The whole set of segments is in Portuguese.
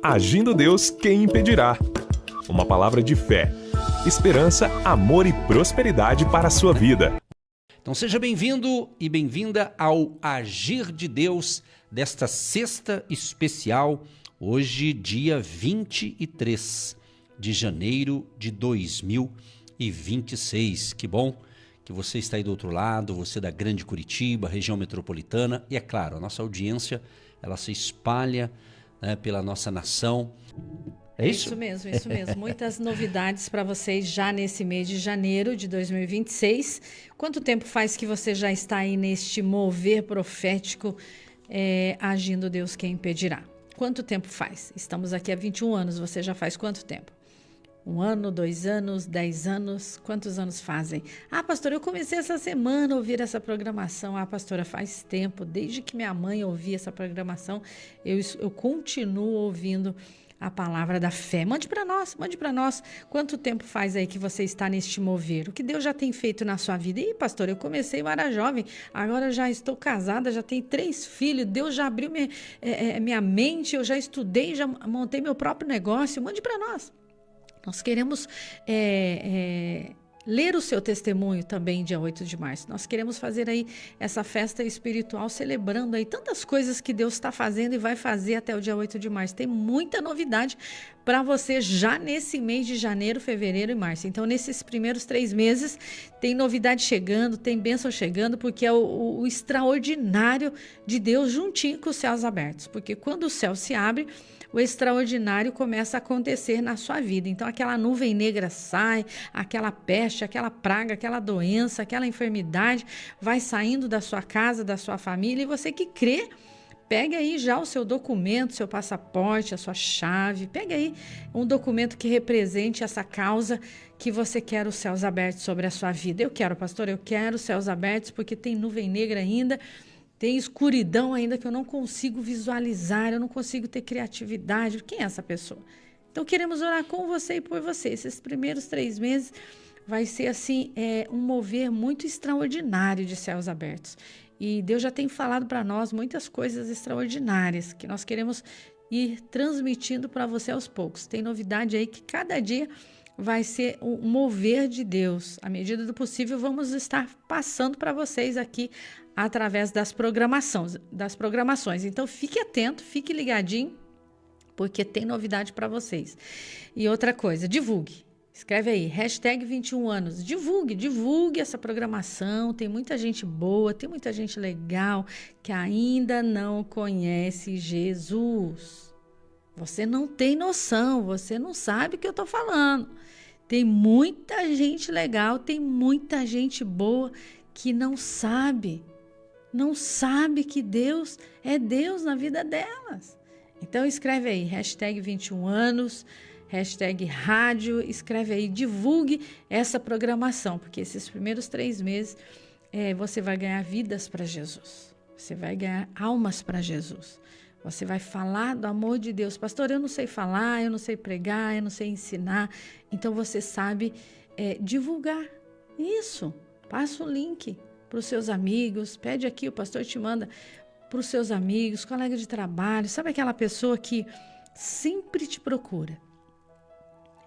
Agindo Deus, quem impedirá? Uma palavra de fé, esperança, amor e prosperidade para a sua vida. Então seja bem-vindo e bem-vinda ao Agir de Deus desta sexta especial, hoje dia 23 de janeiro de 2026. Que bom que você está aí do outro lado, você da Grande Curitiba, região metropolitana, e é claro, a nossa audiência ela se espalha, né, pela nossa nação. É isso? Isso mesmo. Muitas novidades para vocês já nesse mês de janeiro de 2026. Quanto tempo faz que você já está aí neste mover profético, agindo Deus quem impedirá? Quanto tempo faz? Estamos aqui há 21 anos, você já faz quanto tempo? 1 ano, 2 anos, 10 anos? Quantos anos fazem? Ah, pastora, eu comecei essa semana a ouvir essa programação. Ah, pastora, faz tempo. Desde que minha mãe ouvia essa programação, eu continuo ouvindo a palavra da fé. Mande para nós. Quanto tempo faz aí que você está neste mover? O que Deus já tem feito na sua vida? Ih, pastor, eu comecei, eu era jovem, agora já estou casada, já tenho 3 filhos, Deus já abriu minha mente, eu já estudei, já montei meu próprio negócio. Mande para nós. Nós queremos ler o seu testemunho também dia 8 de março. Nós queremos fazer aí essa festa espiritual, celebrando aí tantas coisas que Deus está fazendo e vai fazer até o dia 8 de março. Tem muita novidade para você já nesse mês de janeiro, fevereiro e março. Então, nesses primeiros 3 meses, tem novidade chegando, tem bênção chegando, porque é o extraordinário de Deus juntinho com os céus abertos. Porque quando o céu se abre, o extraordinário começa a acontecer na sua vida. Então, aquela nuvem negra sai, aquela peste, aquela praga, aquela doença, aquela enfermidade vai saindo da sua casa, da sua família. E você que crê, pegue aí já o seu documento, seu passaporte, a sua chave. Pegue aí um documento que represente essa causa que você quer os céus abertos sobre a sua vida. Eu quero, pastor, eu quero os céus abertos porque tem nuvem negra ainda. Tem escuridão ainda que eu não consigo visualizar, eu não consigo ter criatividade. Quem é essa pessoa? Então, queremos orar com você e por você. Esses primeiros 3 meses vai ser assim, um mover muito extraordinário de céus abertos. E Deus já tem falado para nós muitas coisas extraordinárias que nós queremos ir transmitindo para você aos poucos. Tem novidade aí que cada dia vai ser um mover de Deus. À medida do possível, vamos estar passando para vocês aqui através das programações. Então, fique atento, fique ligadinho, porque tem novidade para vocês. E outra coisa, divulgue. Escreve aí, hashtag 21 anos. Divulgue essa programação. Tem muita gente boa, tem muita gente legal que ainda não conhece Jesus. Você não tem noção, você não sabe o que eu estou falando. Tem muita gente legal, tem muita gente boa que não sabe que Deus é Deus na vida delas. Então escreve aí, hashtag 21 anos, hashtag rádio, escreve aí, divulgue essa programação, porque esses primeiros 3 meses você vai ganhar vidas para Jesus, você vai ganhar almas para Jesus. Você vai falar do amor de Deus. Pastor, eu não sei falar, eu não sei pregar, eu não sei ensinar. Então, você sabe divulgar. Isso. Passa o link para os seus amigos. Pede aqui, o pastor te manda para os seus amigos, colegas de trabalho. Sabe aquela pessoa que sempre te procura?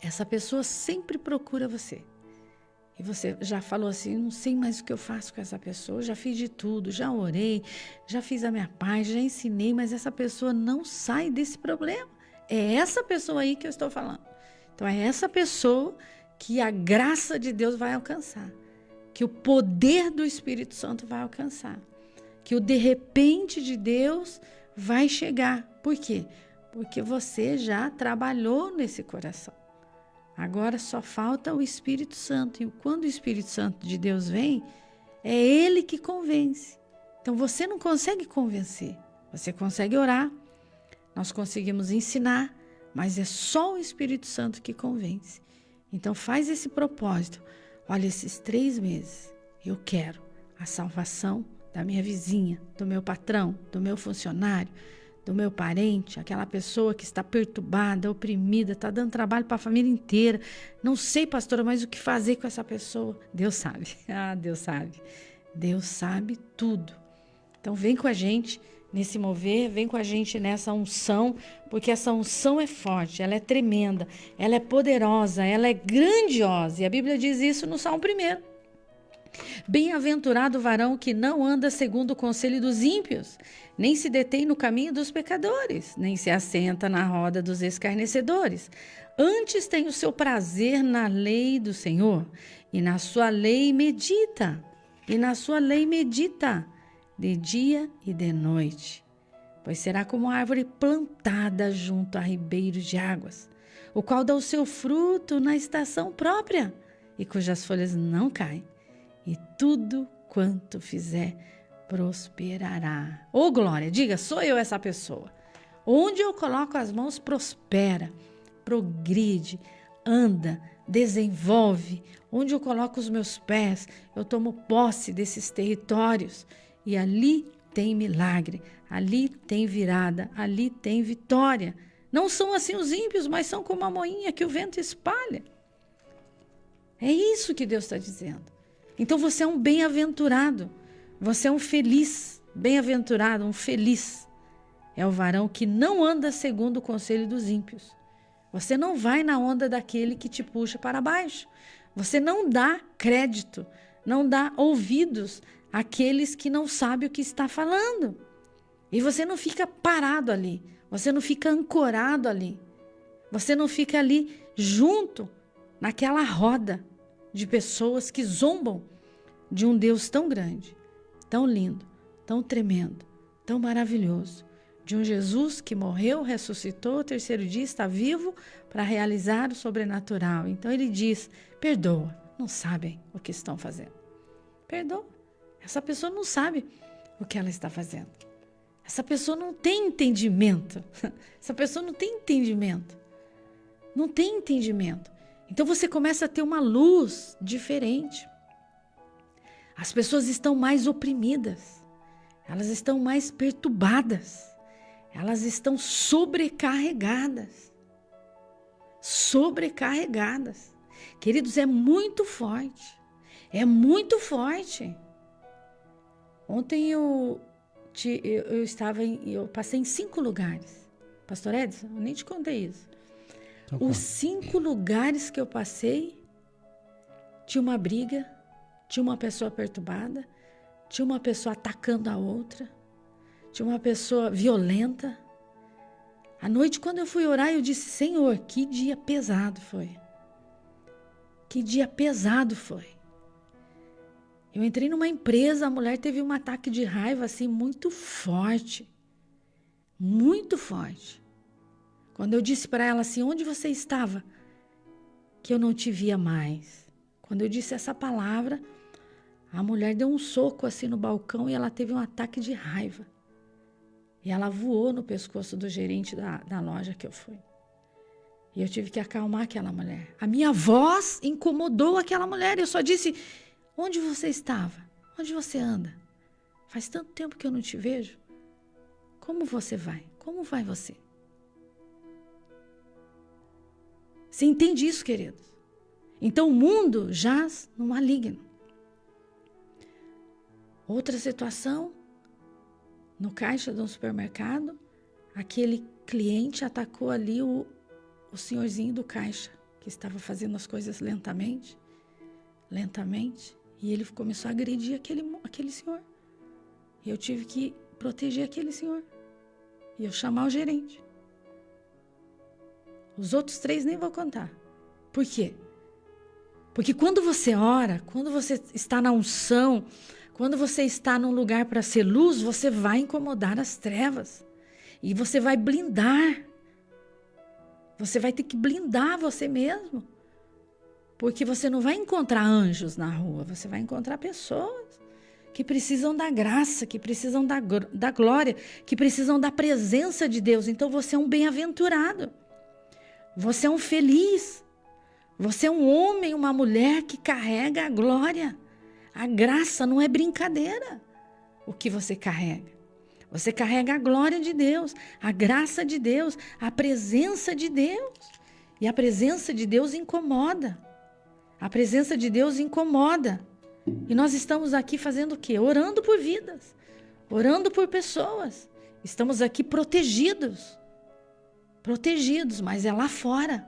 Essa pessoa sempre procura você. E você já falou assim, não sei mais o que eu faço com essa pessoa, já fiz de tudo, já orei, já fiz a minha parte, já ensinei, mas essa pessoa não sai desse problema. É essa pessoa aí que eu estou falando. Então, é essa pessoa que a graça de Deus vai alcançar, que o poder do Espírito Santo vai alcançar, que o de repente de Deus vai chegar. Por quê? Porque você já trabalhou nesse coração. Agora só falta o Espírito Santo. E quando o Espírito Santo de Deus vem, é Ele que convence. Então você não consegue convencer. Você consegue orar. Nós conseguimos ensinar. Mas é só o Espírito Santo que convence. Então faz esse propósito. Olha, esses 3 meses eu quero a salvação da minha vizinha, do meu patrão, do meu funcionário, do meu parente, aquela pessoa que está perturbada, oprimida, está dando trabalho para a família inteira. Não sei, pastora, mas o que fazer com essa pessoa? Deus sabe. Ah, Deus sabe. Deus sabe tudo. Então vem com a gente nesse mover, vem com a gente nessa unção, porque essa unção é forte, ela é tremenda, ela é poderosa, ela é grandiosa. E a Bíblia diz isso no Salmo 1. Bem-aventurado o varão que não anda segundo o conselho dos ímpios, nem se detém no caminho dos pecadores, nem se assenta na roda dos escarnecedores. Antes tem o seu prazer na lei do Senhor, e na sua lei medita, de dia e de noite. Pois será como árvore plantada junto a ribeiros de águas, o qual dá o seu fruto na estação própria, e cujas folhas não caem, e tudo quanto fizer prosperará. Ô glória, diga, sou eu essa pessoa. Onde eu coloco as mãos, prospera, progride, anda, desenvolve. Onde eu coloco os meus pés, eu tomo posse desses territórios. E ali tem milagre, ali tem virada, ali tem vitória. Não são assim os ímpios, mas são como a moinha que o vento espalha. É isso que Deus está dizendo. Então você é um bem-aventurado, você é um feliz, bem-aventurado, um feliz. É o varão que não anda segundo o conselho dos ímpios. Você não vai na onda daquele que te puxa para baixo. Você não dá crédito, não dá ouvidos àqueles que não sabem o que está falando. E você não fica parado ali, você não fica ancorado ali. Você não fica ali junto naquela roda de pessoas que zombam de um Deus tão grande, tão lindo, tão tremendo, tão maravilhoso. De um Jesus que morreu, ressuscitou, o 3º dia está vivo para realizar o sobrenatural. Então ele diz, perdoa, não sabem o que estão fazendo. Perdoa. Essa pessoa não sabe o que ela está fazendo. Essa pessoa não tem entendimento. Essa pessoa não tem entendimento. Não tem entendimento. Então você começa a ter uma luz diferente. As pessoas estão mais oprimidas. Elas estão mais perturbadas. Elas estão sobrecarregadas. Sobrecarregadas. Queridos, é muito forte. É muito forte. Ontem eu passei em 5 lugares. Pastor Edson, eu nem te contei isso. Os 5 lugares que eu passei, tinha uma briga, tinha uma pessoa perturbada, tinha uma pessoa atacando a outra, tinha uma pessoa violenta. À noite, quando eu fui orar, eu disse, Senhor, que dia pesado foi. Que dia pesado foi. Eu entrei numa empresa, a mulher teve um ataque de raiva assim muito forte. Muito forte. Quando eu disse para ela assim, onde você estava? Que eu não te via mais. Quando eu disse essa palavra, a mulher deu um soco assim no balcão e ela teve um ataque de raiva. E ela voou no pescoço do gerente da loja que eu fui. E eu tive que acalmar aquela mulher. A minha voz incomodou aquela mulher. Eu só disse, onde você estava? Onde você anda? Faz tanto tempo que eu não te vejo. Como você vai? Como vai você? Você entende isso, queridos? Então o mundo jaz no maligno. Outra situação, no caixa de um supermercado, aquele cliente atacou ali o senhorzinho do caixa, que estava fazendo as coisas lentamente, e ele começou a agredir aquele senhor. E eu tive que proteger aquele senhor. E eu chamar o gerente. Os outros 3 nem vou contar. Por quê? Porque quando você ora, quando você está na unção, quando você está num lugar para ser luz, você vai incomodar as trevas. E você vai blindar. Você vai ter que blindar você mesmo. Porque você não vai encontrar anjos na rua, você vai encontrar pessoas que precisam da graça, que precisam da glória, que precisam da presença de Deus. Então você é um bem-aventurado. Você é um feliz. Você é um homem, uma mulher que carrega a glória. A graça não é brincadeira o que você carrega. Você carrega a glória de Deus, a graça de Deus, a presença de Deus. E a presença de Deus incomoda. A presença de Deus incomoda. E nós estamos aqui fazendo o quê? Orando por vidas. Orando por pessoas. Estamos aqui protegidos. Protegidos, mas é lá fora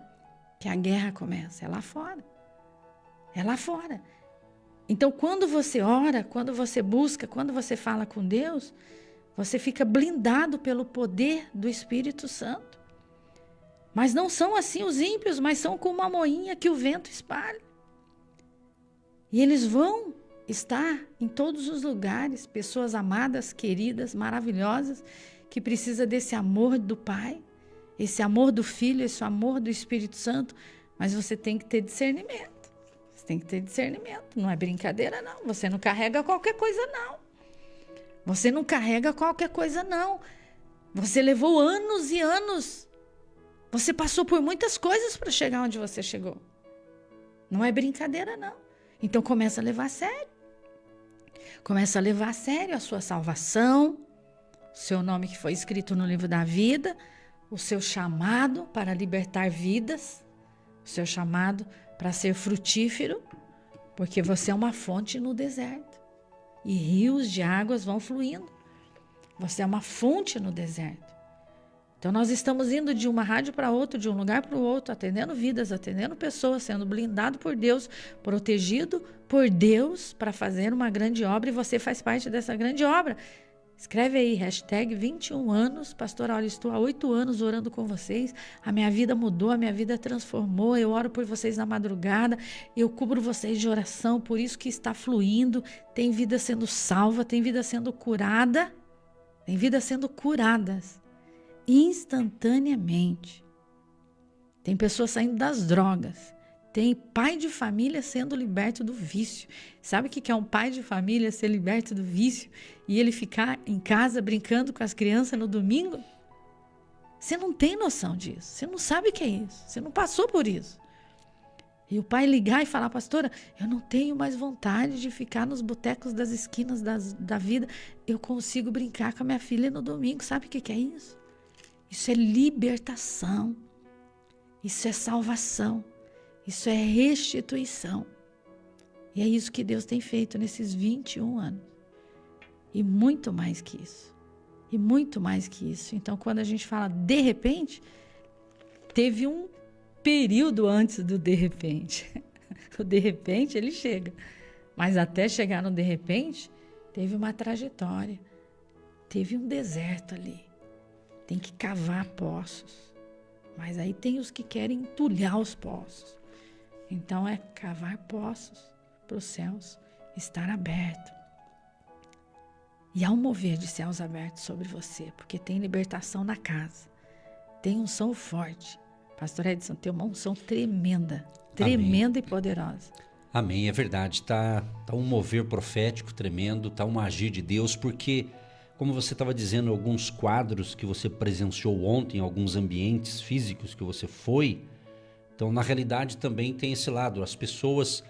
que a guerra começa. É lá fora. É lá fora. Então, quando você ora, quando você busca, quando você fala com Deus, você fica blindado pelo poder do Espírito Santo. Mas não são assim os ímpios, mas são como uma moinha que o vento espalha. E eles vão estar em todos os lugares, pessoas amadas, queridas, maravilhosas, que precisam desse amor do Pai, esse amor do Filho, esse amor do Espírito Santo, mas você tem que ter discernimento. Você tem que ter discernimento, não é brincadeira não, você não carrega qualquer coisa não. Você não carrega qualquer coisa não. Você levou anos e anos. Você passou por muitas coisas para chegar onde você chegou. Não é brincadeira não. Então começa a levar a sério. Começa a levar a sério a sua salvação, o seu nome que foi escrito no livro da vida, o seu chamado para libertar vidas, o seu chamado para ser frutífero, porque você é uma fonte no deserto e rios de águas vão fluindo. Você é uma fonte no deserto. Então nós estamos indo de uma rádio para outra, de um lugar para o outro, atendendo vidas, atendendo pessoas, sendo blindado por Deus, protegido por Deus para fazer uma grande obra, e você faz parte dessa grande obra. Escreve aí, hashtag 21 anos, pastor, olha, estou há 8 anos orando com vocês, a minha vida mudou, a minha vida transformou, eu oro por vocês na madrugada, eu cubro vocês de oração, por isso que está fluindo, tem vida sendo salva, tem vida sendo curada, tem vida sendo curadas instantaneamente. Tem pessoas saindo das drogas, tem pai de família sendo liberto do vício. Sabe o que é um pai de família ser liberto do vício e ele ficar em casa brincando com as crianças no domingo? Você não tem noção disso, você não sabe o que é isso, você não passou por isso. E o pai ligar e falar, pastora, eu não tenho mais vontade de ficar nos botecos das esquinas da vida, eu consigo brincar com a minha filha no domingo. Sabe o que é isso? Isso é libertação, isso é salvação, isso é restituição. E é isso que Deus tem feito nesses 21 anos. E muito mais que isso. E muito mais que isso. Então, quando a gente fala de repente, teve um período antes do de repente. O de repente, ele chega. Mas até chegar no de repente, teve uma trajetória. Teve um deserto ali. Tem que cavar poços. Mas aí tem os que querem entulhar os poços. Então é cavar poços para os céus estar aberto. E há um mover de céus abertos sobre você, porque tem libertação na casa. Tem unção forte. Pastor Edson, tem uma unção tremenda. Tremenda. Amém. E poderosa. Amém, é verdade. Tá um mover profético tremendo, tá um agir de Deus, porque... Como você estava dizendo, alguns quadros que você presenciou ontem, alguns ambientes físicos que você foi, então na realidade também tem esse lado. As pessoas,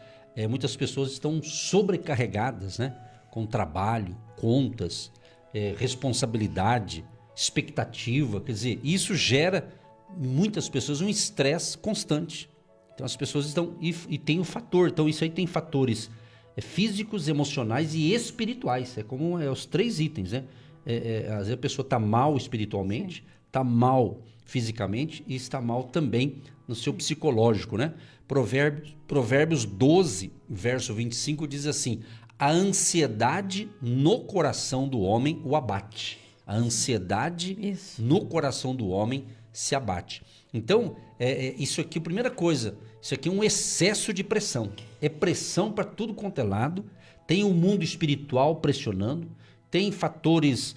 muitas pessoas estão sobrecarregadas, né? Com trabalho, contas, responsabilidade, expectativa. Quer dizer, isso gera em muitas pessoas um estresse constante. Então as pessoas estão... E tem um fator, então isso aí tem fatores... físicos, emocionais e espirituais. É como os 3 itens, né? Às vezes a pessoa está mal espiritualmente, está mal fisicamente e está mal também no seu psicológico, né? Provérbios 12, verso 25 diz assim: a ansiedade no coração do homem o abate. A ansiedade no coração do homem se abate. Então, isso aqui, a primeira coisa, isso aqui é um excesso de pressão. É pressão para tudo quanto é lado. Tem o mundo espiritual pressionando. Tem fatores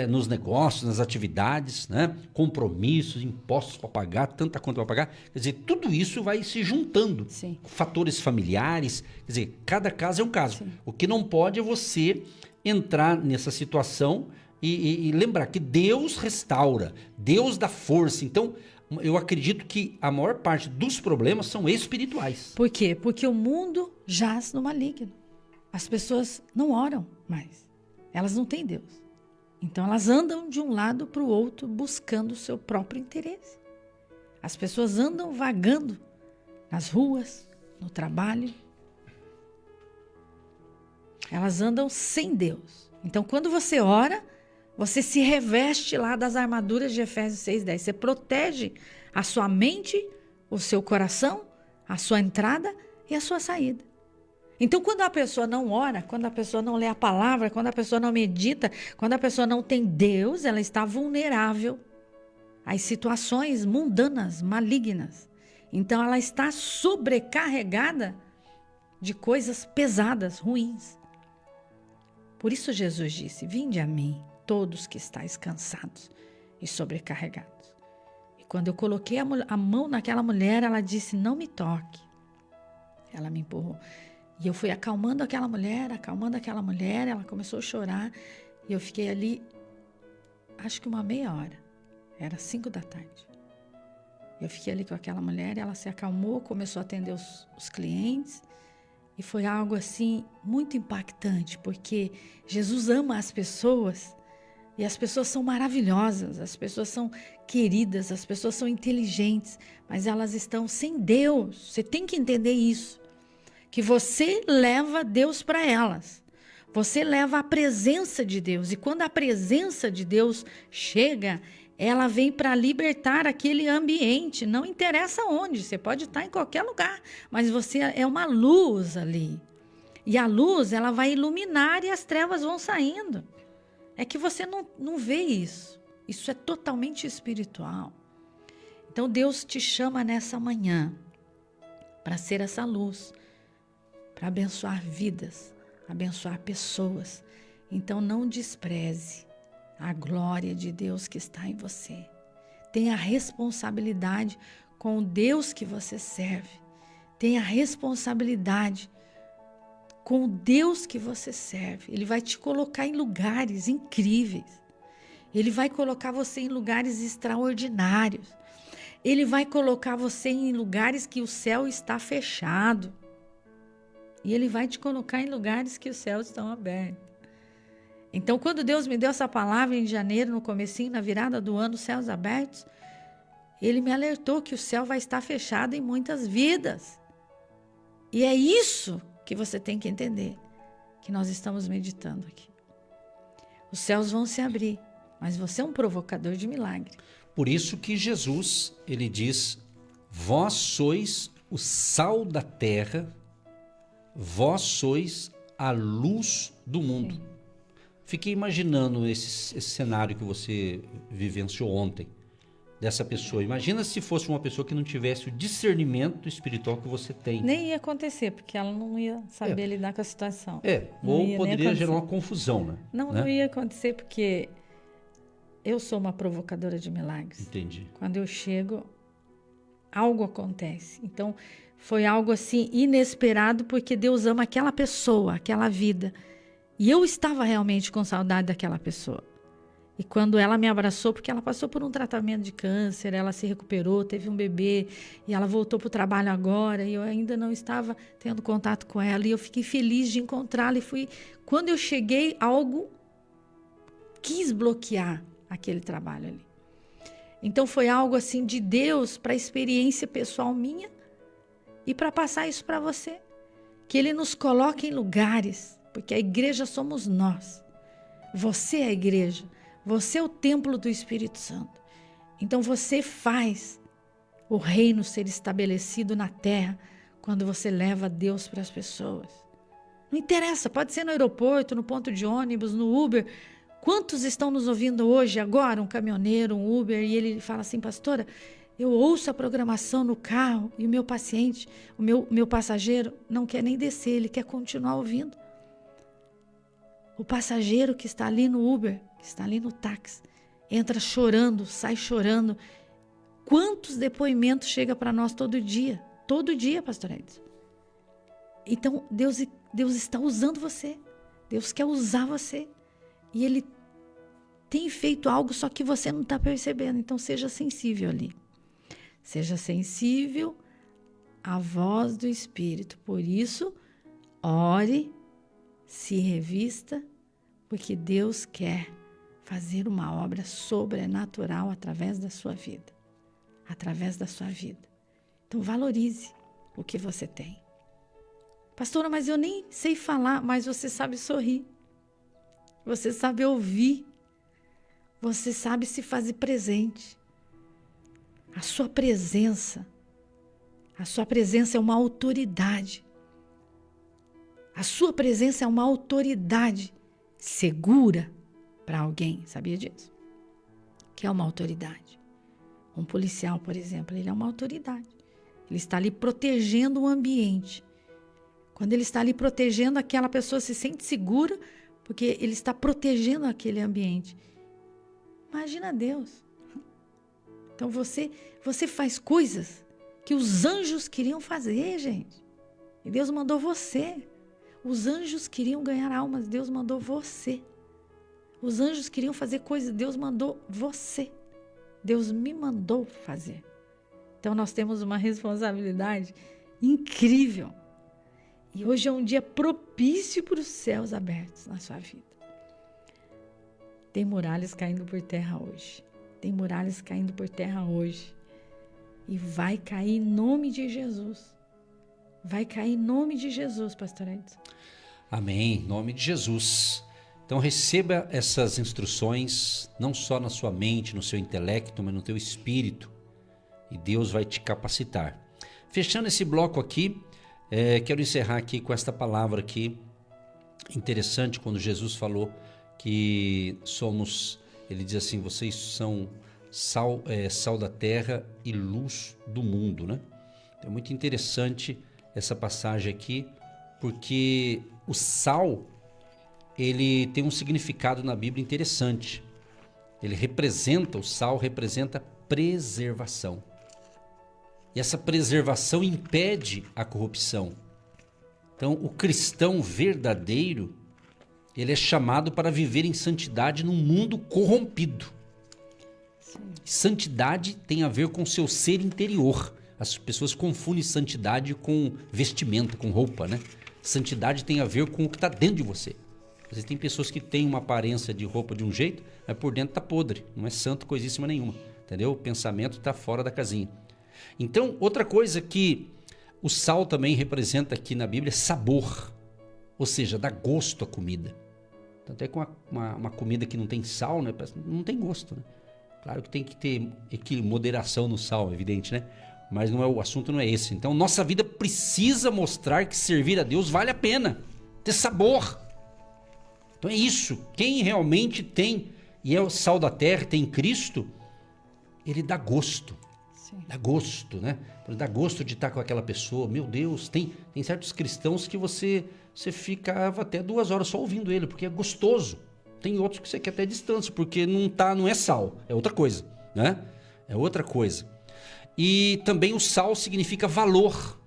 nos negócios, nas atividades, né? Compromissos, impostos para pagar, tanta conta para pagar. Quer dizer, tudo isso vai se juntando. Sim. Fatores familiares. Quer dizer, cada caso é um caso. Sim. O que não pode é você entrar nessa situação e lembrar que Deus restaura, Deus dá força. Então, eu acredito que a maior parte dos problemas são espirituais. Por quê? Porque o mundo jaz no maligno. As pessoas não oram mais. Elas não têm Deus. Então, elas andam de um lado para o outro buscando o seu próprio interesse. As pessoas andam vagando nas ruas, no trabalho. Elas andam sem Deus. Então, quando você ora, Você se reveste lá das armaduras de Efésios 6:10. Você protege a sua mente, o seu coração, a sua entrada e a sua saída. Então, quando a pessoa não ora, quando a pessoa não lê a palavra, quando a pessoa não medita, quando a pessoa não tem Deus, ela está vulnerável às situações mundanas, malignas. Então, ela está sobrecarregada de coisas pesadas, ruins. Por isso Jesus disse: vinde a mim, todos que estáis cansados e sobrecarregados. E quando eu coloquei a mão naquela mulher, ela disse: não me toque. Ela me empurrou. E eu fui acalmando aquela mulher, ela começou a chorar. E eu fiquei ali, acho que uma meia hora. Era 5 da tarde. Eu fiquei ali com aquela mulher, ela se acalmou, começou a atender os clientes. E foi algo assim muito impactante, porque Jesus ama as pessoas. E as pessoas são maravilhosas, as pessoas são queridas, as pessoas são inteligentes. Mas elas estão sem Deus. Você tem que entender isso. Que você leva Deus para elas. Você leva a presença de Deus. E quando a presença de Deus chega, ela vem para libertar aquele ambiente. Não interessa onde, você pode estar em qualquer lugar, mas você é uma luz ali. E a luz, ela vai iluminar e as trevas vão saindo. É que você não vê isso. Isso é totalmente espiritual. Então Deus te chama nessa manhã para ser essa luz, para abençoar vidas, abençoar pessoas. Então não despreze a glória de Deus que está em você. Tenha responsabilidade com o Deus que você serve. Tenha responsabilidade com o Deus que você serve. Ele vai te colocar em lugares incríveis. Ele vai colocar você em lugares extraordinários. Ele vai colocar você em lugares que o céu está fechado. E Ele vai te colocar em lugares que os céus estão abertos. Então, quando Deus me deu essa palavra em janeiro, no comecinho, na virada do ano, céus abertos, Ele me alertou que o céu vai estar fechado em muitas vidas. E é isso que você tem que entender, que nós estamos meditando aqui. Os céus vão se abrir, mas você é um provocador de milagre. Por isso que Jesus, ele diz: vós sois o sal da terra, vós sois a luz do mundo. Sim. Fiquei imaginando esse cenário que você vivenciou ontem, dessa pessoa. Imagina se fosse uma pessoa que não tivesse o discernimento espiritual que você tem. Nem ia acontecer, porque ela não ia saber lidar com a situação. Ou poderia gerar uma confusão, né? Não ia acontecer, porque eu sou uma provocadora de milagres. Entendi. Quando eu chego, algo acontece. Então, foi algo assim inesperado, porque Deus ama aquela pessoa, aquela vida. E eu estava realmente com saudade daquela pessoa. E quando ela me abraçou, porque ela passou por um tratamento de câncer, ela se recuperou, teve um bebê, e ela voltou para o trabalho agora, e eu ainda não estava tendo contato com ela, e eu fiquei feliz de encontrá-la, e quando eu cheguei, algo quis bloquear aquele trabalho ali. Então foi algo assim de Deus, para a experiência pessoal minha, e para passar isso para você, que Ele nos coloca em lugares, porque a igreja somos nós, você é a igreja, você é o templo do Espírito Santo. Então você faz o reino ser estabelecido na terra quando você leva Deus para as pessoas. Não interessa, pode ser no aeroporto, no ponto de ônibus, no Uber. Quantos estão nos ouvindo hoje, agora, um caminhoneiro, um Uber, e ele fala assim: pastora, eu ouço a programação no carro e o meu paciente, o meu passageiro não quer nem descer, ele quer continuar ouvindo. O passageiro que está ali no Uber, que está ali no táxi, entra chorando, sai chorando. Quantos depoimentos chegam para nós todo dia? Todo dia, pastor Edson. Então, Deus está usando você. Deus quer usar você. E Ele tem feito algo, só que você não está percebendo. Então, seja sensível ali. Seja sensível à voz do Espírito. Por isso, ore, se revista, porque Deus quer fazer uma obra sobrenatural através da sua vida. Através da sua vida. Então valorize o que você tem. Pastora, mas eu nem sei falar, mas você sabe sorrir. Você sabe ouvir. Você sabe se fazer presente. A sua presença é uma autoridade. A sua presença é uma autoridade segura para alguém. Sabia disso? Que é uma autoridade. Um policial, por exemplo, ele é uma autoridade. Ele está ali protegendo o ambiente. Quando ele está ali protegendo, aquela pessoa se sente segura porque ele está protegendo aquele ambiente. Imagina Deus. Então você faz coisas que os anjos queriam fazer, gente. E Deus mandou você. Os anjos queriam ganhar almas, Deus mandou você. Os anjos queriam fazer coisas, Deus mandou você. Deus me mandou fazer. Então nós temos uma responsabilidade incrível. E hoje é um dia propício para os céus abertos na sua vida. Tem muralhas caindo por terra hoje. Tem muralhas caindo por terra hoje. E vai cair em nome de Jesus. Vai cair em nome de Jesus, pastor Edson. Amém, em nome de Jesus. Então receba essas instruções, não só na sua mente, no seu intelecto, mas no teu espírito. E Deus vai te capacitar. Fechando esse bloco aqui, quero encerrar aqui com esta palavra aqui. Interessante, quando Jesus falou que somos, ele diz assim, vocês são sal da terra e luz do mundo, né? É muito interessante essa passagem aqui, porque o sal, ele tem um significado na Bíblia interessante. O sal representa preservação. E essa preservação impede a corrupção. Então, o cristão verdadeiro, ele é chamado para viver em santidade num mundo corrompido. Sim. Santidade tem a ver com o seu ser interior. As pessoas confundem santidade com vestimenta, com roupa, né? Santidade tem a ver com o que está dentro de você. Existem pessoas que têm uma aparência de roupa de um jeito, mas por dentro está podre. Não é santo coisíssima nenhuma, entendeu? O pensamento está fora da casinha. Então, outra coisa que o sal também representa aqui na Bíblia é sabor. Ou seja, dá gosto à comida. Tanto é que uma comida que não tem sal, né, não tem gosto, né? Claro que tem que ter moderação no sal, é evidente, né? Mas o assunto não é esse. Então, nossa vida precisa mostrar que servir a Deus vale a pena. Ter sabor. Então é isso. Quem realmente tem, e é o sal da terra, tem Cristo, ele dá gosto. Sim. Dá gosto, né? Dá gosto de estar com aquela pessoa. Meu Deus, tem certos cristãos que você ficava até 2 horas só ouvindo ele, porque é gostoso. Tem outros que você quer até distância, porque não é sal, é outra coisa, né? É outra coisa. E também o sal significa valor.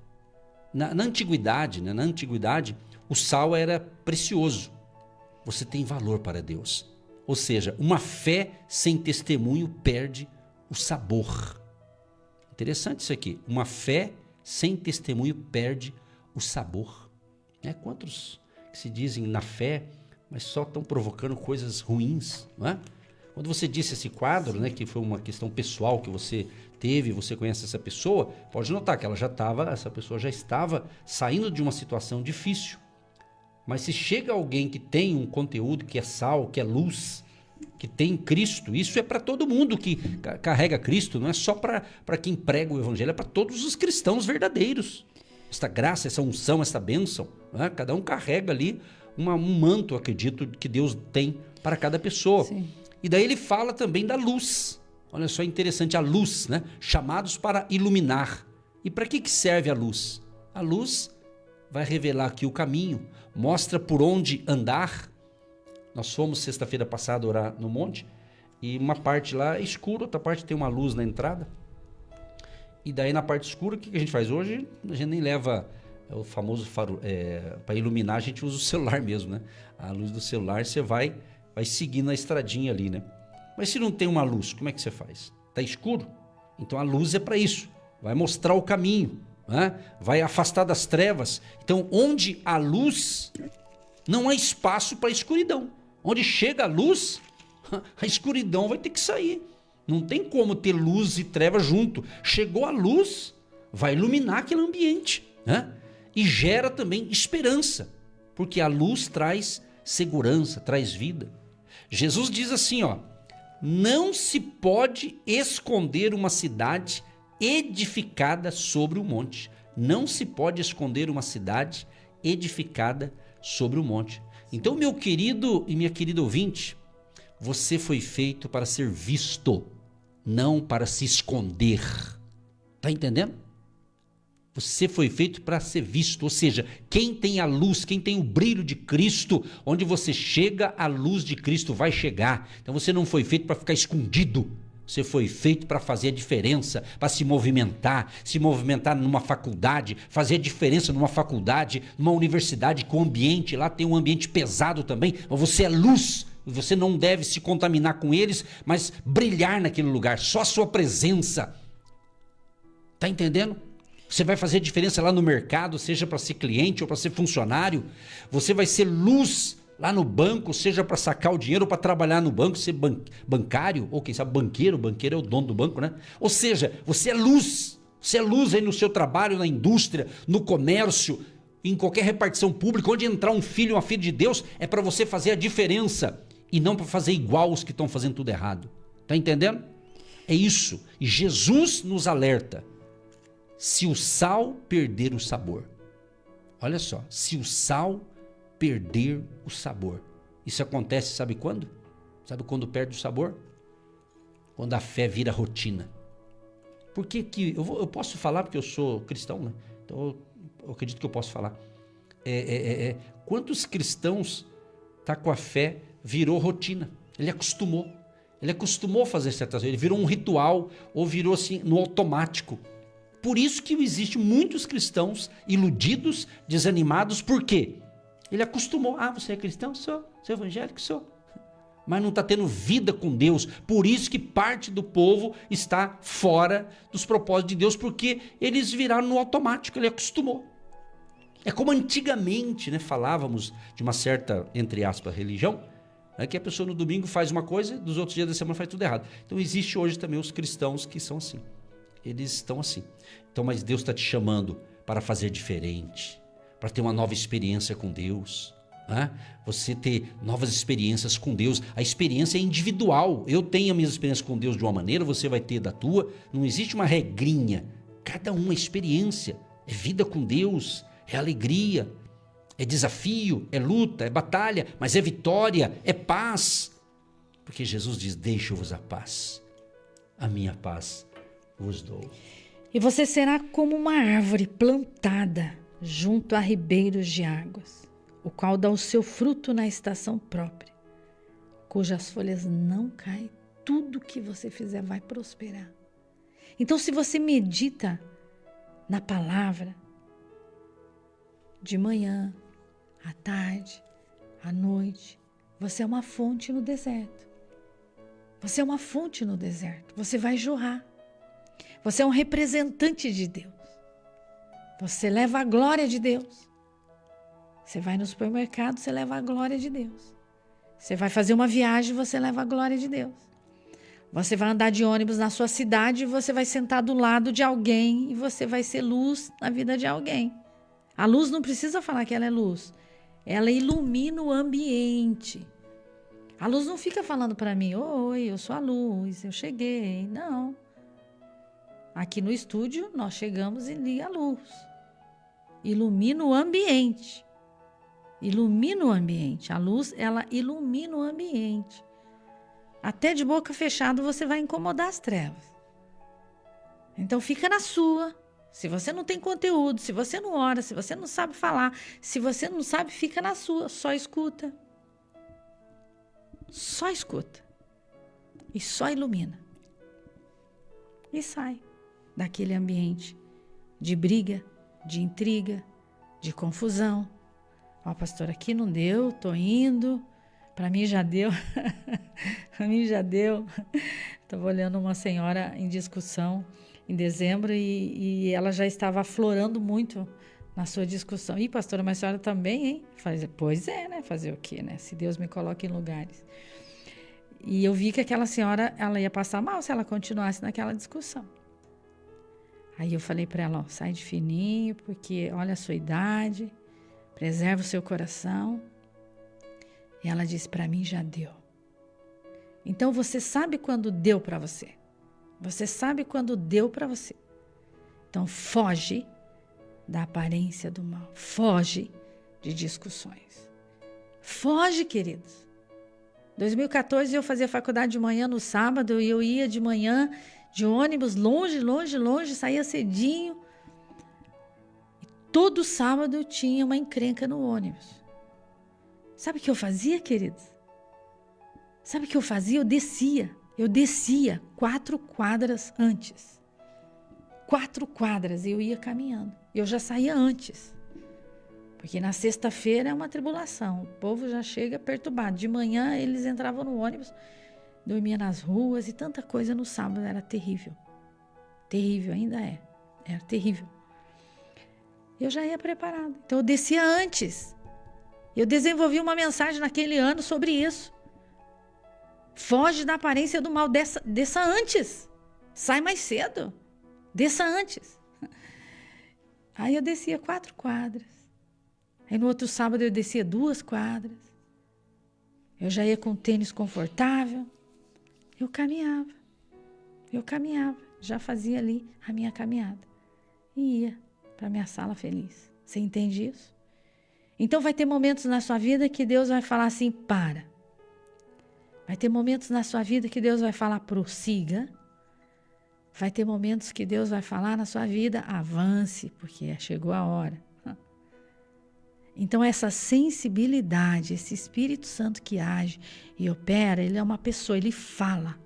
Na antiguidade, né? O sal era precioso. Você tem valor para Deus. Ou seja, uma fé sem testemunho perde o sabor. Interessante isso aqui. Uma fé sem testemunho perde o sabor. Quantos que se dizem na fé, mas só estão provocando coisas ruins, não é? Quando você disse esse quadro, né, que foi uma questão pessoal que você teve, você conhece essa pessoa, pode notar que essa pessoa já estava saindo de uma situação difícil. Mas se chega alguém que tem um conteúdo, que é sal, que é luz, que tem Cristo, isso é para todo mundo que carrega Cristo, não é só para quem prega o evangelho, é para todos os cristãos verdadeiros. Esta graça, essa unção, essa bênção, né? Cada um carrega ali um manto, acredito, que Deus tem para cada pessoa. Sim. E daí ele fala também da luz. Olha só, interessante, a luz, né? Chamados para iluminar. E para que serve a luz? A luz vai revelar aqui o caminho, mostra por onde andar. Nós fomos sexta-feira passada orar no monte, e uma parte lá é escura, outra parte tem uma luz na entrada. E daí na parte escura, o que a gente faz hoje? A gente nem leva o famoso farol, para iluminar a gente usa o celular mesmo, né? A luz do celular você vai seguindo a estradinha ali, né? Mas se não tem uma luz, como é que você faz? Tá escuro? Então a luz é para isso, vai mostrar o caminho, né? Vai afastar das trevas. Então onde há luz, não há espaço para escuridão. Onde chega a luz, a escuridão vai ter que sair. Não tem como ter luz e treva junto. Chegou a luz, vai iluminar aquele ambiente, né? E gera também esperança, porque a luz traz segurança, traz vida. Jesus diz assim, ó: Não se pode esconder uma cidade edificada sobre o monte. Não se pode esconder uma cidade edificada sobre o monte. Então, meu querido e minha querida ouvinte, você foi feito para ser visto, não para se esconder. Tá entendendo? Você foi feito para ser visto, ou seja, quem tem a luz, quem tem o brilho de Cristo, onde você chega, a luz de Cristo vai chegar. Então você não foi feito para ficar escondido. Você foi feito para fazer a diferença, para se movimentar numa faculdade, fazer a diferença numa faculdade, numa universidade, com o ambiente, lá tem um ambiente pesado também, mas você é luz, você não deve se contaminar com eles, mas brilhar naquele lugar, só a sua presença. Tá entendendo? Você vai fazer a diferença lá no mercado, seja para ser cliente ou para ser funcionário, você vai ser luz lá no banco, seja para sacar o dinheiro ou para trabalhar no banco, ser bancário, ou quem sabe banqueiro é o dono do banco, né? Ou seja, você é luz aí no seu trabalho, na indústria, no comércio, em qualquer repartição pública, onde entrar um filho, uma filha de Deus, é para você fazer a diferença e não para fazer igual os que estão fazendo tudo errado. Tá entendendo? É isso. E Jesus nos alerta. Se o sal perder o sabor, olha só, se o sal perder o sabor. Isso acontece, sabe quando? Sabe quando perde o sabor? Quando a fé vira rotina. Por que que... Eu posso falar porque eu sou cristão, né? Então eu acredito que eu posso falar. Quantos cristãos tá com a fé, virou rotina? Ele acostumou a fazer certas coisas, ele virou um ritual ou virou assim no automático. Por isso que existem muitos cristãos iludidos, desanimados. Por quê? Ele acostumou. Ah, você é cristão? Sou. Você é evangélico? Sou. Mas não está tendo vida com Deus. Por isso que parte do povo está fora dos propósitos de Deus, porque eles viraram no automático, ele acostumou. É como antigamente, né, falávamos de uma certa, entre aspas, religião, né, que a pessoa no domingo faz uma coisa, dos outros dias da semana faz tudo errado. Então existe hoje também os cristãos que são assim. Eles estão assim. Então, mas Deus está te chamando para fazer diferente, para ter uma nova experiência com Deus, né? Você ter novas experiências com Deus. A experiência é individual. Eu tenho a minha experiência com Deus de uma maneira, você vai ter da tua. Não existe uma regrinha. Cada uma é experiência. É vida com Deus, é alegria, é desafio, é luta, é batalha, mas é vitória, é paz. Porque Jesus diz: deixo-vos a paz, a minha paz vos dou. E você será como uma árvore plantada junto a ribeiros de águas, o qual dá o seu fruto na estação própria, cujas folhas não caem, tudo que você fizer vai prosperar. Então, se você medita na palavra, de manhã, à tarde, à noite, você é uma fonte no deserto. Você é uma fonte no deserto, você vai jorrar. Você é um representante de Deus. Você leva a glória de Deus. Você vai no supermercado, você leva a glória de Deus. Você vai fazer uma viagem, você leva a glória de Deus. Você vai andar de ônibus na sua cidade, você vai sentar do lado de alguém e você vai ser luz na vida de alguém. A luz não precisa falar que ela é luz. Ela ilumina o ambiente. A luz não fica falando para mim: oi, eu sou a luz, eu cheguei. Não. Aqui no estúdio, nós chegamos e liga a luz. Ilumina o ambiente. Ilumina o ambiente. A luz, ela ilumina o ambiente. Até de boca fechada você vai incomodar as trevas. Então fica na sua. Se você não tem conteúdo, se você não ora, se você não sabe falar, se você não sabe, fica na sua. Só escuta. Só escuta. E só ilumina. E sai daquele ambiente de briga, de intriga, de confusão. Ó, pastor, aqui não deu, tô indo. Para mim já deu. Para mim já deu. Estava olhando uma senhora em discussão em dezembro e ela já estava aflorando muito na sua discussão. Ih, pastora, mas a senhora também, hein? Pois é, né? Fazer o quê, né? Se Deus me coloca em lugares. E eu vi que aquela senhora, ela ia passar mal se ela continuasse naquela discussão. Aí eu falei para ela: ó, sai de fininho, porque olha a sua idade, preserva o seu coração. E ela disse: para mim já deu. Então você sabe quando deu para você. Você sabe quando deu para você. Então foge da aparência do mal. Foge de discussões. Foge, queridos. 2014 eu fazia faculdade de manhã no sábado e eu ia de manhã de ônibus longe, saía cedinho. E todo sábado eu tinha uma encrenca no ônibus. Sabe o que eu fazia, queridos? Sabe o que eu fazia? Eu descia 4 quadras antes. 4 quadras eu ia caminhando. Eu já saía antes. Porque na sexta-feira é uma tribulação. O povo já chega perturbado. De manhã eles entravam no ônibus, dormiam nas ruas e tanta coisa no sábado. Era terrível. Terrível, ainda é. Era terrível. Eu já ia preparada. Então eu descia antes. Eu desenvolvi uma mensagem naquele ano sobre isso. Foge da aparência do mal. Desça antes. Sai mais cedo. Desça antes. Aí eu descia 4 quadras. Aí no outro sábado eu descia 2 quadras. Eu já ia com tênis confortável. Eu caminhava. Já fazia ali a minha caminhada. E ia para minha sala feliz. Você entende isso? Então vai ter momentos na sua vida que Deus vai falar assim, para. Vai ter momentos na sua vida que Deus vai falar, prossiga. Vai ter momentos que Deus vai falar na sua vida, avance, porque chegou a hora. Então essa sensibilidade, esse Espírito Santo que age e opera, ele é uma pessoa, ele fala.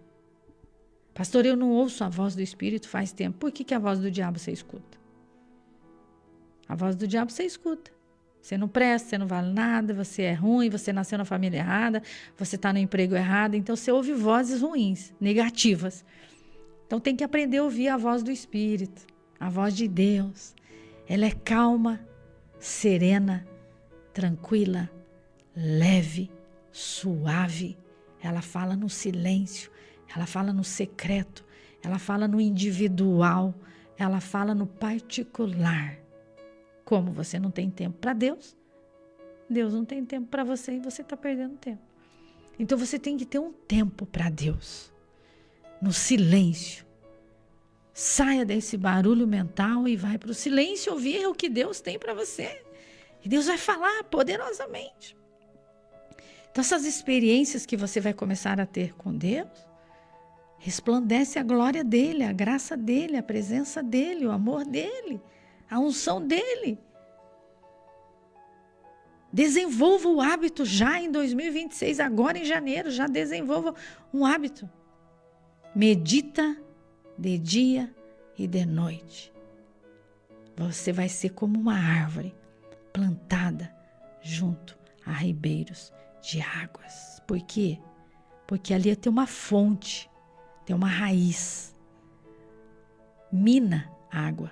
Pastor, eu não ouço a voz do Espírito faz tempo. Por que a voz do diabo você escuta? A voz do diabo você escuta. Você não presta, você não vale nada, você é ruim, você nasceu na família errada, você está no emprego errado. Então você ouve vozes ruins, negativas. Então tem que aprender a ouvir a voz do Espírito, a voz de Deus. Ela é calma, serena, tranquila, leve, suave. Ela fala no silêncio, ela fala no secreto, ela fala no individual, ela fala no particular. Como você não tem tempo para Deus, Deus não tem tempo para você e você está perdendo tempo. Então você tem que ter um tempo para Deus, no silêncio. Saia desse barulho mental e vai para o silêncio ouvir o que Deus tem para você. E Deus vai falar poderosamente. Então essas experiências que você vai começar a ter com Deus, resplandece a glória dele, a graça dele, a presença dele, o amor dele, a unção dele. Desenvolva o hábito já em 2026, agora em janeiro, já desenvolva um hábito. Medita de dia e de noite. Você vai ser como uma árvore plantada junto a ribeiros de águas. Por quê? Porque ali tem uma fonte, tem uma raiz. Mina água.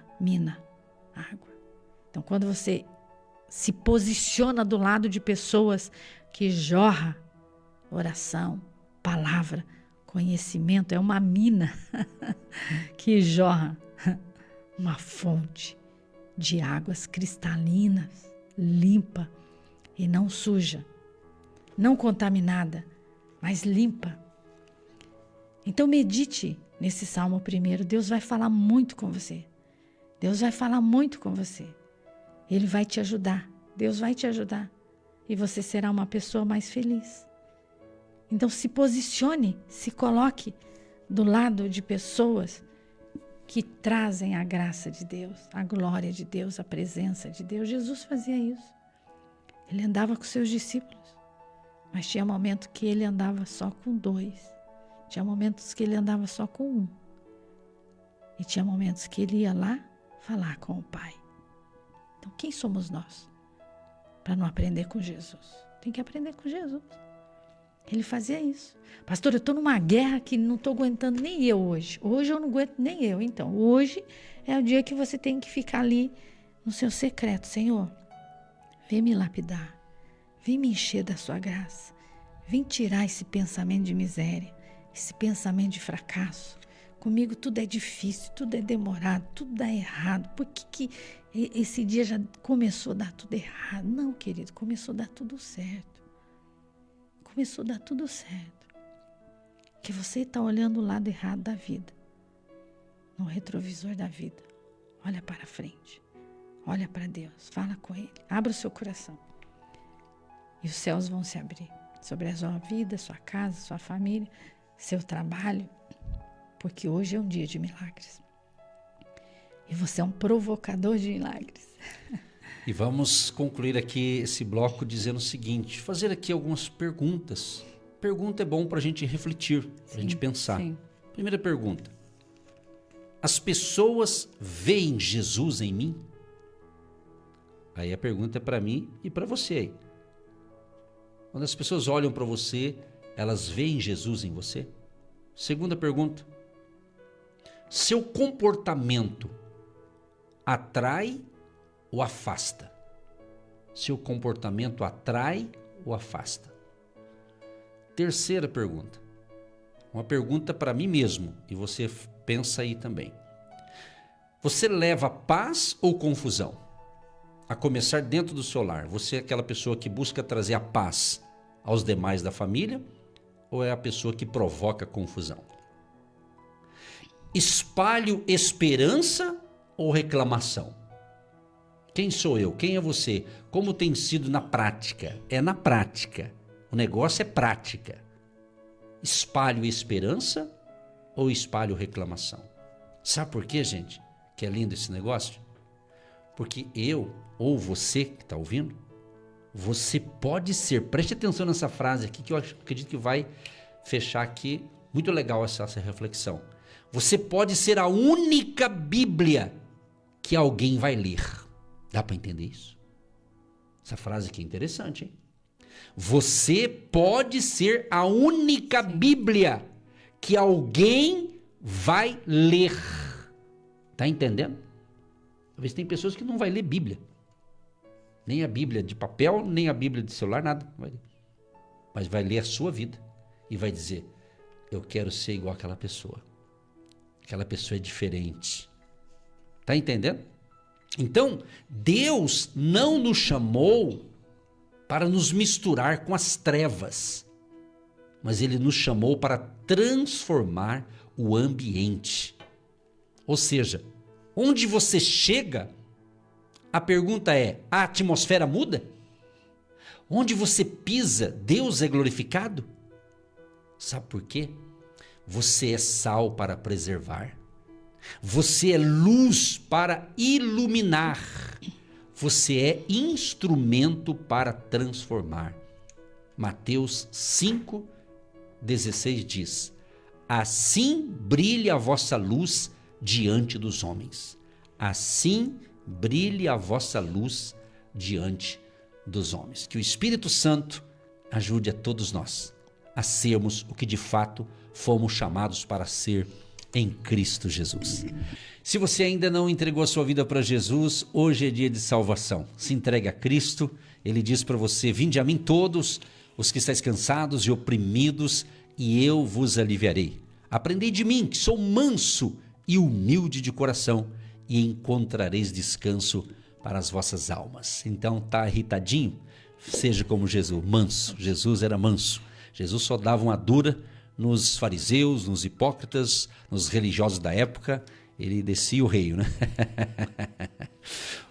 Então, quando você se posiciona do lado de pessoas que jorra oração, palavra, conhecimento, é uma mina que jorra uma fonte de águas cristalinas, limpa e não suja, não contaminada, mas limpa. Então medite nesse Salmo primeiro. Deus vai falar muito com você. Deus vai falar muito com você. Ele vai te ajudar. Deus vai te ajudar. E você será uma pessoa mais feliz. Então se posicione, se coloque do lado de pessoas que trazem a graça de Deus, a glória de Deus, a presença de Deus. Jesus fazia isso. Ele andava com seus discípulos, mas tinha momentos que ele andava só com 2. Tinha momentos que ele andava só com 1. E tinha momentos que ele ia lá falar com o Pai. Então quem somos nós para não aprender com Jesus? Tem que aprender com Jesus. Ele fazia isso. Pastor, eu estou numa guerra que não estou aguentando nem eu hoje. Hoje eu não aguento nem eu. Então, hoje é o dia que você tem que ficar ali no seu secreto. Senhor, vem me lapidar. Vem me encher da sua graça. Vem tirar esse pensamento de miséria, esse pensamento de fracasso. Comigo tudo é difícil, tudo é demorado, tudo dá errado. Por que esse dia já começou a dar tudo errado? Não, querido, começou a dar tudo certo. Começou a dar tudo certo. Que você está olhando o lado errado da vida. No retrovisor da vida. Olha para frente. Olha para Deus. Fala com Ele. Abra o seu coração. E os céus vão se abrir. Sobre a sua vida, sua casa, sua família, seu trabalho. Porque hoje é um dia de milagres. E você é um provocador de milagres. E vamos concluir aqui esse bloco dizendo o seguinte, fazer aqui algumas perguntas. Pergunta é bom para a gente refletir, para a gente pensar. Sim. Primeira pergunta. As pessoas veem Jesus em mim? Aí a pergunta é para mim e para você aí. Quando as pessoas olham para você, elas veem Jesus em você? Segunda pergunta. Seu comportamento atrai ou afasta? Seu comportamento atrai ou afasta? Terceira pergunta. Uma pergunta para mim mesmo, e você pensa aí também. Você leva paz ou confusão? A começar dentro do seu lar. Você é aquela pessoa que busca trazer a paz aos demais da família? Ou é a pessoa que provoca confusão? Espalho esperança ou reclamação? Quem sou eu? Quem é você? Como tem sido na prática? É na prática. O negócio é prática. Espalho esperança ou espalho reclamação? Sabe por quê, gente? Que é lindo esse negócio? Porque eu, ou você que está ouvindo, você pode ser, preste atenção nessa frase aqui que eu acredito que vai fechar aqui, muito legal essa reflexão. Você pode ser a única Bíblia que alguém vai ler. Dá para entender isso? Essa frase aqui é interessante, hein? Você pode ser a única Bíblia que alguém vai ler. Tá entendendo? Talvez tem pessoas que não vai ler Bíblia. Nem a Bíblia de papel, nem a Bíblia de celular, nada. Vai ler. Mas vai ler a sua vida e vai dizer, eu quero ser igual àquela pessoa. Aquela pessoa é diferente. Tá entendendo? Então, Deus não nos chamou para nos misturar com as trevas, mas Ele nos chamou para transformar o ambiente. Ou seja, onde você chega, a pergunta é, a atmosfera muda? Onde você pisa, Deus é glorificado? Sabe por quê? Você é sal para preservar. Você é luz para iluminar. Você é instrumento para transformar. Mateus 5,16 diz: assim brilhe a vossa luz diante dos homens. Assim brilhe a vossa luz diante dos homens. Que o Espírito Santo ajude a todos nós a sermos o que de fato fomos chamados para ser em Cristo Jesus. Se você ainda não entregou a sua vida para Jesus, hoje é dia de salvação. Se entregue a Cristo. Ele diz para você, vinde a mim todos os que estáis cansados e oprimidos, e eu vos aliviarei. Aprendei de mim, que sou manso e humilde de coração, e encontrareis descanso para as vossas almas. Então tá irritadinho? Seja como Jesus, manso. Jesus era manso. Jesus só dava uma dura nos fariseus, nos hipócritas, nos religiosos da época. Ele descia o reio, né?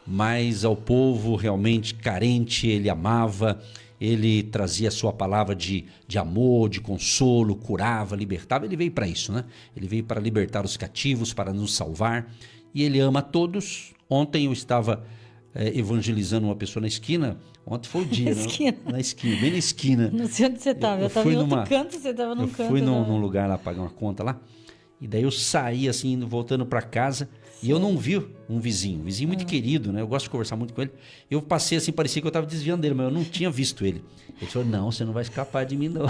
Mas ao povo realmente carente, ele amava, ele trazia a sua palavra de amor, de consolo, curava, libertava. Ele veio para isso, né? Ele veio para libertar os cativos, para nos salvar. E ele ama a todos. Ontem eu estava evangelizando uma pessoa na esquina. Ontem foi o dia, né? Na esquina, bem na esquina. Não sei onde você estava. Eu estava em outro canto, você estava num canto. Eu fui num lugar lá pagar uma conta lá. E daí eu saí assim, voltando para casa. Sim. E eu não vi um vizinho muito querido, né? Eu gosto de conversar muito com ele. Eu passei assim, parecia que eu estava desviando dele, mas eu não tinha visto ele. Ele falou, não, você não vai escapar de mim, não.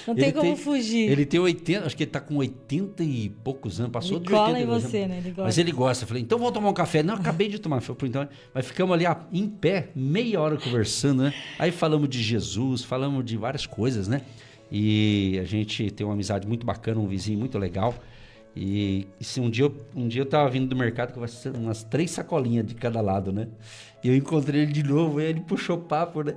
Não tem como fugir. Ele tem 80, acho que ele está com 80 e poucos anos, passou de 80 anos. Cola em você, né? Ele gosta. Mas ele gosta. Eu falei, então vamos tomar um café. Não, acabei de tomar. Falei, então, mas ficamos ali em pé, meia hora conversando, né? Aí falamos de Jesus, falamos de várias coisas, né? E a gente tem uma amizade muito bacana, um vizinho muito legal. E se um dia eu tava vindo do mercado com umas 3 sacolinhas de cada lado, né? E eu encontrei ele de novo, e ele puxou papo, né?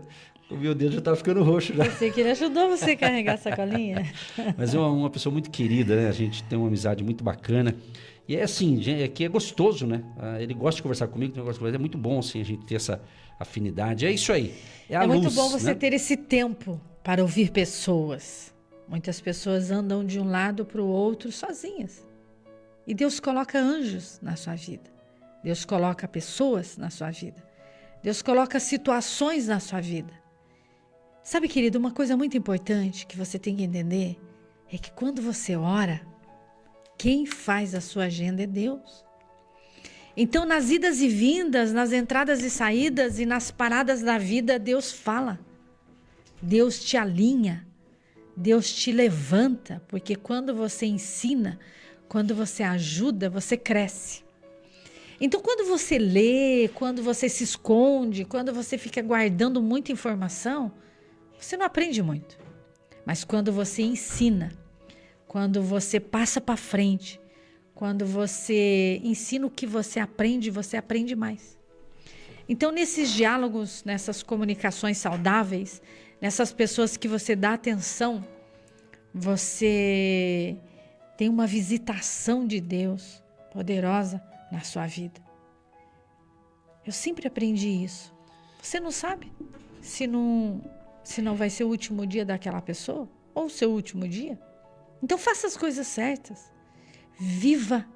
O meu dedo já estava ficando roxo já. Você que ele ajudou você a carregar a sacolinha. Mas é uma pessoa muito querida, né? A gente tem uma amizade muito bacana. E é assim, que é gostoso, né? Ele gosta de conversar comigo, tem um negócio de conversar. É muito bom, assim, a gente ter essa afinidade. É isso aí. É a luz, muito bom você né? ter esse tempo para ouvir pessoas. Muitas pessoas andam de um lado para o outro sozinhas. E Deus coloca anjos na sua vida. Deus coloca pessoas na sua vida. Deus coloca situações na sua vida. Sabe, querido, uma coisa muito importante que você tem que entender é que quando você ora, quem faz a sua agenda é Deus. Então, nas idas e vindas, nas entradas e saídas e nas paradas da vida, Deus fala. Deus te alinha. Deus te levanta, porque quando você ensina, quando você ajuda, você cresce. Então, quando você lê, quando você se esconde, quando você fica guardando muita informação, você não aprende muito. Mas quando você ensina, quando você passa para frente, quando você ensina o que você aprende mais. Então, nesses diálogos, nessas comunicações saudáveis, nessas pessoas que você dá atenção, você tem uma visitação de Deus poderosa na sua vida. Eu sempre aprendi isso. Você não sabe se não vai ser o último dia daquela pessoa ou o seu último dia. Então faça as coisas certas. Viva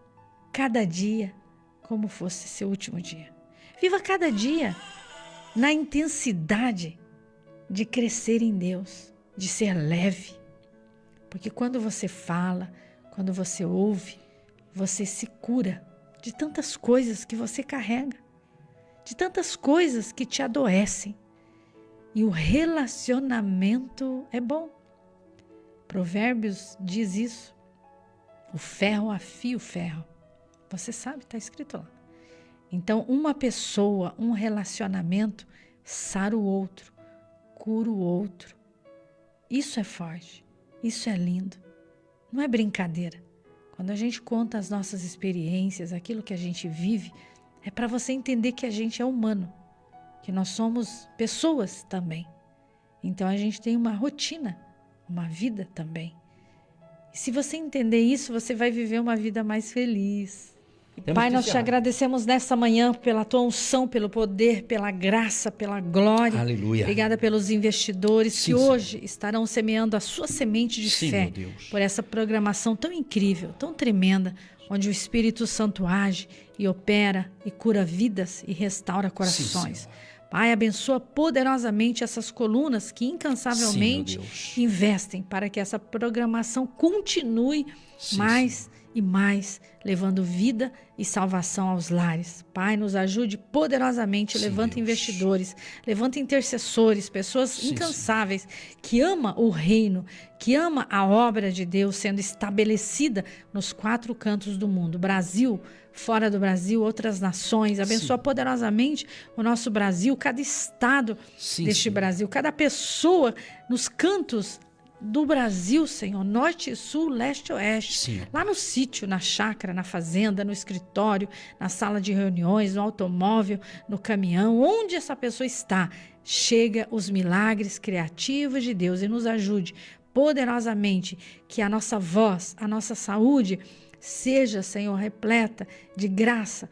cada dia como fosse seu último dia. Viva cada dia na intensidade de crescer em Deus, de ser leve. Porque quando você fala, quando você ouve, você se cura de tantas coisas que você carrega, de tantas coisas que te adoecem. E o relacionamento é bom. Provérbios diz isso. O ferro afia o ferro. Você sabe, está escrito lá. Então, uma pessoa, um relacionamento, sara o outro, cura o outro. Isso é forte, isso é lindo. Não é brincadeira. Quando a gente conta as nossas experiências, aquilo que a gente vive, é para você entender que a gente é humano, que nós somos pessoas também. Então a gente tem uma rotina, uma vida também. E se você entender isso, você vai viver uma vida mais feliz. Pai, nós te agradecemos nessa manhã pela tua unção, pelo poder, pela graça, pela glória. Aleluia. Obrigada pelos investidores que hoje estarão semeando a sua semente de fé por essa programação tão incrível, tão tremenda, onde o Espírito Santo age e opera e cura vidas e restaura corações. Pai, abençoa poderosamente essas colunas que incansavelmente investem para que essa programação continue mais e mais, levando vida e salvação aos lares. Pai, nos ajude poderosamente, levanta investidores, levanta intercessores, pessoas incansáveis, que ama o reino, que ama a obra de Deus sendo estabelecida nos 4 cantos do mundo. Brasil, fora do Brasil, outras nações. Abençoa poderosamente o nosso Brasil, cada estado deste Brasil, cada pessoa nos cantos do Brasil, Senhor, norte, sul, leste e oeste, lá no sítio, na chácara, na fazenda, no escritório, na sala de reuniões, no automóvel, no caminhão, onde essa pessoa está, chega os milagres criativos de Deus e nos ajude poderosamente que a nossa voz, a nossa saúde seja, Senhor, repleta de graça,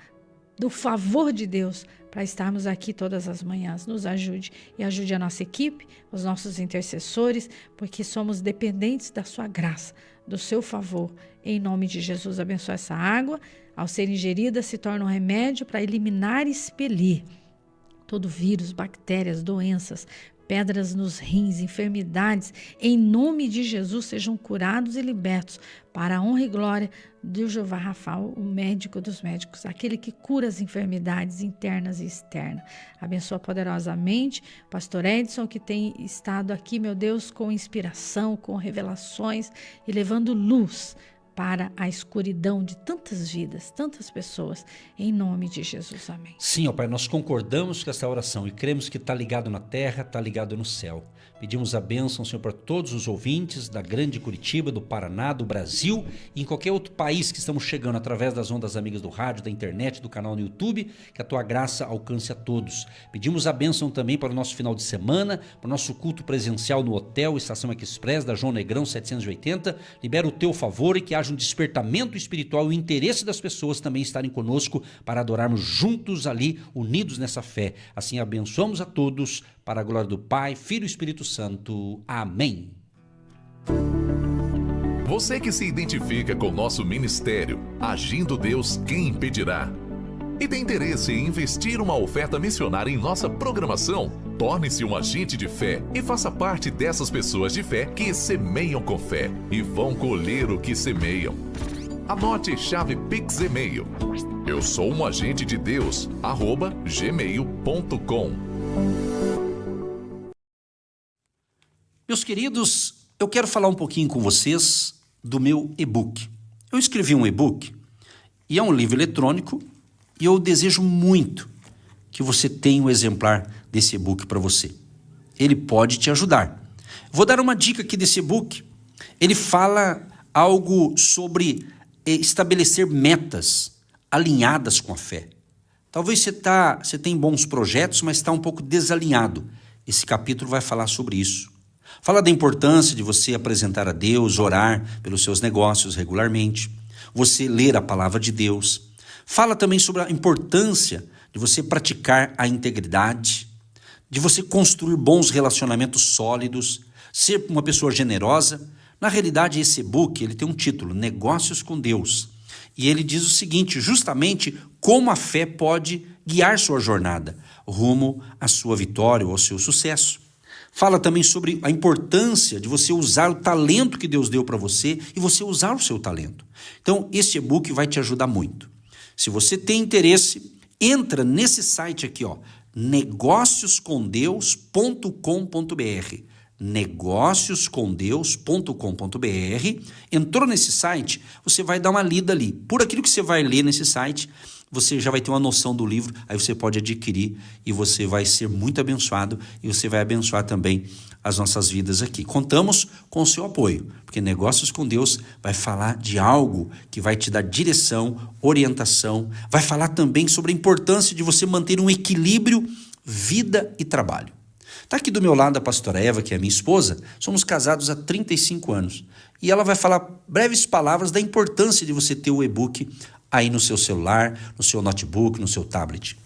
do favor de Deus, para estarmos aqui todas as manhãs. Nos ajude e ajude a nossa equipe, os nossos intercessores, porque somos dependentes da sua graça, do seu favor. Em nome de Jesus, abençoa essa água. Ao ser ingerida, se torna um remédio para eliminar e expelir todo vírus, bactérias, doenças, pedras nos rins, enfermidades. Em nome de Jesus, sejam curados e libertos para a honra e glória de Jeová Rafael, o médico dos médicos, aquele que cura as enfermidades internas e externas. Abençoa poderosamente o pastor Edson, que tem estado aqui, meu Deus, com inspiração, com revelações e levando luz para a escuridão de tantas vidas, tantas pessoas, em nome de Jesus, amém. Sim, ó Pai, nós concordamos com essa oração e cremos que está ligado na terra, está ligado no céu. Pedimos a bênção, Senhor, para todos os ouvintes da grande Curitiba, do Paraná, do Brasil e em qualquer outro país que estamos chegando através das ondas amigas do rádio, da internet, do canal no YouTube, que a Tua graça alcance a todos. Pedimos a bênção também para o nosso final de semana, para o nosso culto presencial no Hotel Estação Express da João Negrão 780. Libera o Teu favor e que haja um despertamento espiritual e o interesse das pessoas também estarem conosco para adorarmos juntos ali, unidos nessa fé. Assim abençoamos a todos, para a glória do Pai, Filho e Espírito Santo. Amém. Você que se identifica com o nosso ministério, Agindo Deus, quem impedirá? E tem interesse em investir uma oferta missionária em nossa programação? Torne-se um agente de fé e faça parte dessas pessoas de fé que semeiam com fé e vão colher o que semeiam. Anote chave Pix e-mail. Eu sou um agente de Deus, @gmail.com. Meus queridos, eu quero falar um pouquinho com vocês do meu e-book. Eu escrevi um e-book e é um livro eletrônico e eu desejo muito que você tenha um exemplar desse e-book para você. Ele pode te ajudar. Vou dar uma dica aqui desse e-book. Ele fala algo sobre estabelecer metas alinhadas com a fé. Talvez você tenha bons projetos, mas está um pouco desalinhado. Esse capítulo vai falar sobre isso. Fala da importância de você apresentar a Deus, orar pelos seus negócios regularmente, você ler a palavra de Deus. Fala também sobre a importância de você praticar a integridade, de você construir bons relacionamentos sólidos, ser uma pessoa generosa. Na realidade, esse e-book ele tem um título, Negócios com Deus. E ele diz o seguinte, justamente como a fé pode guiar sua jornada rumo à sua vitória ou ao seu sucesso. Fala também sobre a importância de você usar o talento que Deus deu para você e você usar o seu talento. Então, esse e-book vai te ajudar muito. Se você tem interesse, entra nesse site aqui, ó, negócioscomdeus.com.br. negócioscomdeus.com.br. Entrou nesse site, você vai dar uma lida ali. Por aquilo que você vai ler nesse site, você já vai ter uma noção do livro, aí você pode adquirir e você vai ser muito abençoado e você vai abençoar também as nossas vidas aqui. Contamos com o seu apoio, porque Negócios com Deus vai falar de algo que vai te dar direção, orientação, vai falar também sobre a importância de você manter um equilíbrio vida e trabalho. Está aqui do meu lado a pastora Eva, que é minha esposa, somos casados há 35 anos e ela vai falar breves palavras da importância de você ter o e-book aí no seu celular, no seu notebook, no seu tablet.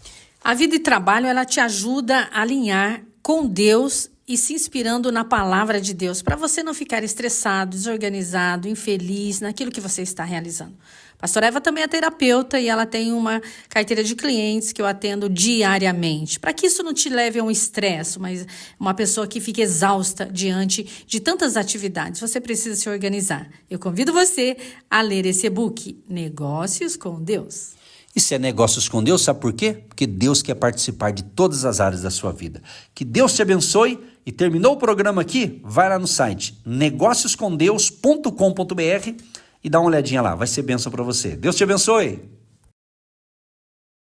A vida e trabalho, ela te ajuda a alinhar com Deus e se inspirando na palavra de Deus, para você não ficar estressado, desorganizado, infeliz naquilo que você está realizando. Pastora Eva também é terapeuta e ela tem uma carteira de clientes que eu atendo diariamente, para que isso não te leve a um estresse, mas uma pessoa que fica exausta diante de tantas atividades. Você precisa se organizar. Eu convido você a ler esse e-book, Negócios com Deus. Isso é Negócios com Deus, sabe por quê? Porque Deus quer participar de todas as áreas da sua vida. Que Deus te abençoe e terminou o programa aqui? Vai lá no site negócioscomdeus.com.br e dá uma olhadinha lá, vai ser bênção para você. Deus te abençoe!